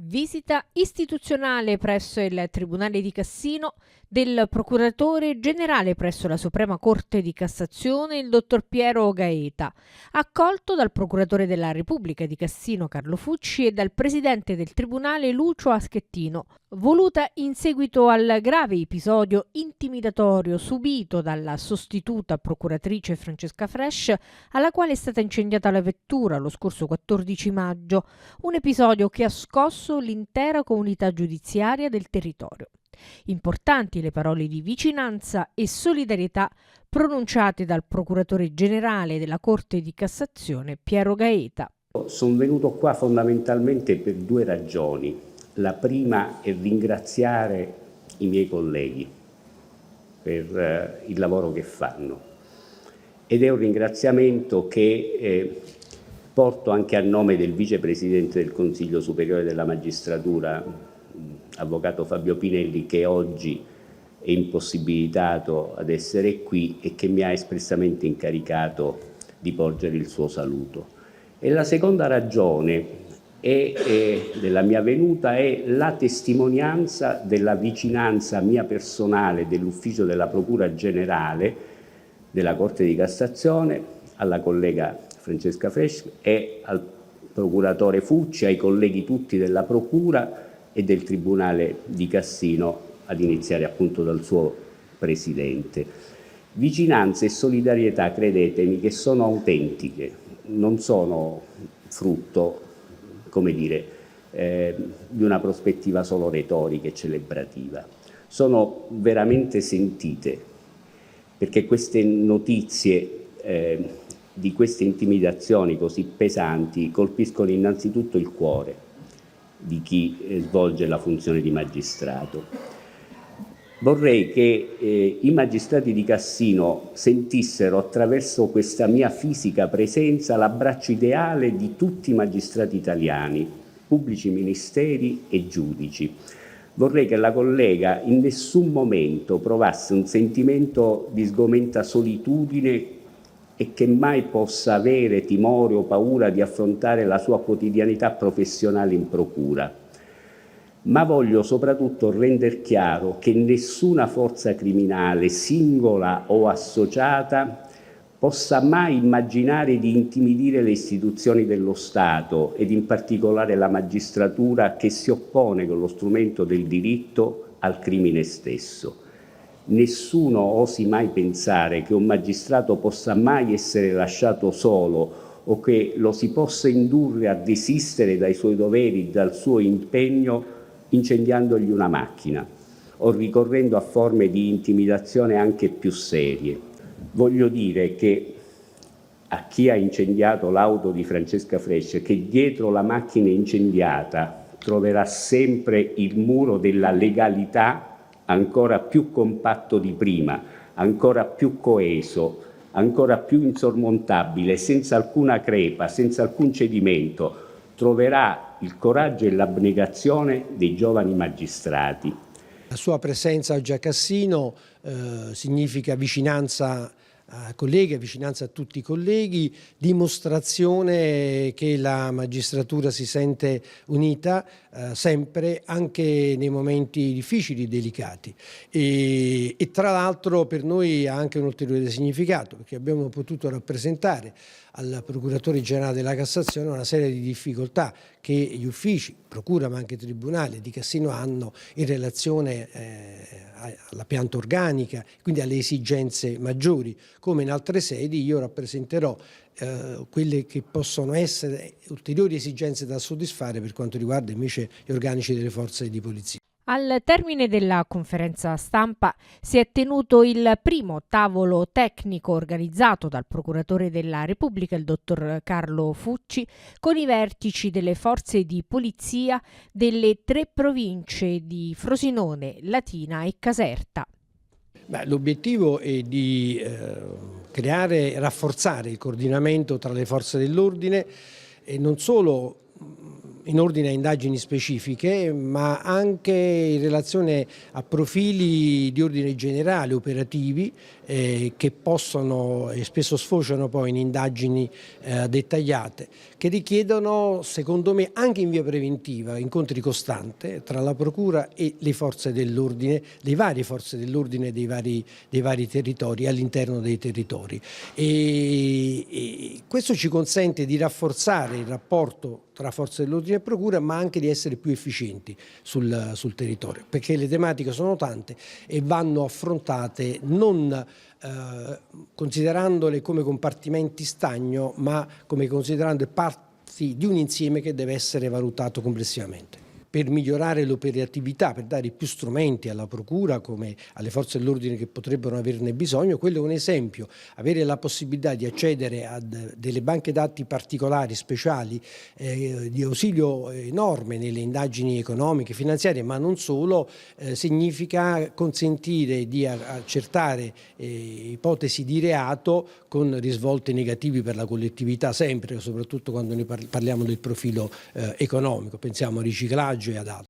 Visita istituzionale presso il Tribunale di Cassino del Procuratore Generale presso la Suprema Corte di Cassazione, il dottor Piero Gaeta, accolto dal Procuratore della Repubblica di Cassino Carlo Fucci e dal Presidente del Tribunale Lucio Aschettino, voluta in seguito al grave episodio intimidatorio subito dalla sostituta procuratrice Francesca Fresh, alla quale è stata incendiata la vettura lo scorso 14 maggio, un episodio che ha scosso l'intera comunità giudiziaria del territorio. Importanti le parole di vicinanza e solidarietà pronunciate dal Procuratore Generale della Corte di Cassazione Piero Gaeta. Sono venuto qua fondamentalmente per due ragioni. La prima è ringraziare i miei colleghi per il lavoro che fanno ed è un ringraziamento che porto anche a nome del Vicepresidente del Consiglio Superiore della Magistratura, Avvocato Fabio Pinelli, che oggi è impossibilitato ad essere qui e che mi ha espressamente incaricato di porgere il suo saluto. E la seconda ragione della mia venuta è la testimonianza della vicinanza mia personale dell'ufficio della Procura Generale della Corte di Cassazione alla collega Francesca Fresh e al procuratore Fucci, ai colleghi tutti della Procura e del Tribunale di Cassino, ad iniziare appunto dal suo Presidente. Vicinanza e solidarietà, credetemi, che sono autentiche, non sono frutto, come dire, di una prospettiva solo retorica e celebrativa. Sono veramente sentite, perché queste notizie di queste intimidazioni così pesanti colpiscono innanzitutto il cuore di chi svolge la funzione di magistrato. Vorrei che i magistrati di Cassino sentissero attraverso questa mia fisica presenza l'abbraccio ideale di tutti i magistrati italiani, pubblici ministeri e giudici. Vorrei che la collega in nessun momento provasse un sentimento di sgomenta solitudine e che mai possa avere timore o paura di affrontare la sua quotidianità professionale in procura. Ma voglio soprattutto rendere chiaro che nessuna forza criminale, singola o associata, possa mai immaginare di intimidire le istituzioni dello Stato ed in particolare la magistratura, che si oppone con lo strumento del diritto al crimine stesso. Nessuno osi mai pensare che un magistrato possa mai essere lasciato solo o che lo si possa indurre a desistere dai suoi doveri, dal suo impegno, incendiandogli una macchina o ricorrendo a forme di intimidazione anche più serie. Voglio dire che a chi ha incendiato l'auto di Francesca Fresh, che dietro la macchina incendiata troverà sempre il muro della legalità ancora più compatto di prima, ancora più coeso, ancora più insormontabile, senza alcuna crepa, senza alcun cedimento, troverà il coraggio e l'abnegazione dei giovani magistrati. La sua presenza oggi a Cassino significa vicinanza a colleghi, vicinanza a tutti i colleghi, dimostrazione che la magistratura si sente unita sempre, anche nei momenti difficili e delicati. E tra l'altro per noi ha anche un ulteriore significato, perché abbiamo potuto rappresentare al Procuratore Generale della Cassazione una serie di difficoltà che gli uffici, Procura ma anche Tribunale di Cassino hanno in relazione alla pianta organica, quindi alle esigenze maggiori. Come in altre sedi io rappresenterò quelle che possono essere ulteriori esigenze da soddisfare per quanto riguarda invece gli organici delle forze di polizia. Al termine della conferenza stampa si è tenuto il primo tavolo tecnico organizzato dal Procuratore della Repubblica, il dottor Carlo Fucci, con i vertici delle forze di polizia delle 3 province di Frosinone, Latina e Caserta. L'obiettivo è di creare e rafforzare il coordinamento tra le forze dell'ordine e non solo in ordine a indagini specifiche, ma anche in relazione a profili di ordine generale, operativi, che possono e spesso sfociano poi in indagini dettagliate, che richiedono, secondo me, anche in via preventiva, incontri costanti tra la Procura e le forze dell'ordine, le varie forze dell'ordine dei vari territori, all'interno dei territori. E questo ci consente di rafforzare il rapporto tra forze dell'ordine e procura, ma anche di essere più efficienti sul territorio, perché le tematiche sono tante e vanno affrontate non considerandole come compartimenti stagno, ma come considerando parti di un insieme che deve essere valutato complessivamente. Per migliorare l'operatività, per dare più strumenti alla Procura come alle forze dell'ordine che potrebbero averne bisogno, quello è un esempio. Avere la possibilità di accedere a delle banche dati particolari, speciali, di ausilio enorme nelle indagini economiche, finanziarie, ma non solo, significa consentire di accertare ipotesi di reato con risvolti negativi per la collettività, sempre, soprattutto quando noi parliamo del profilo economico, pensiamo a riciclaggio e ad altro.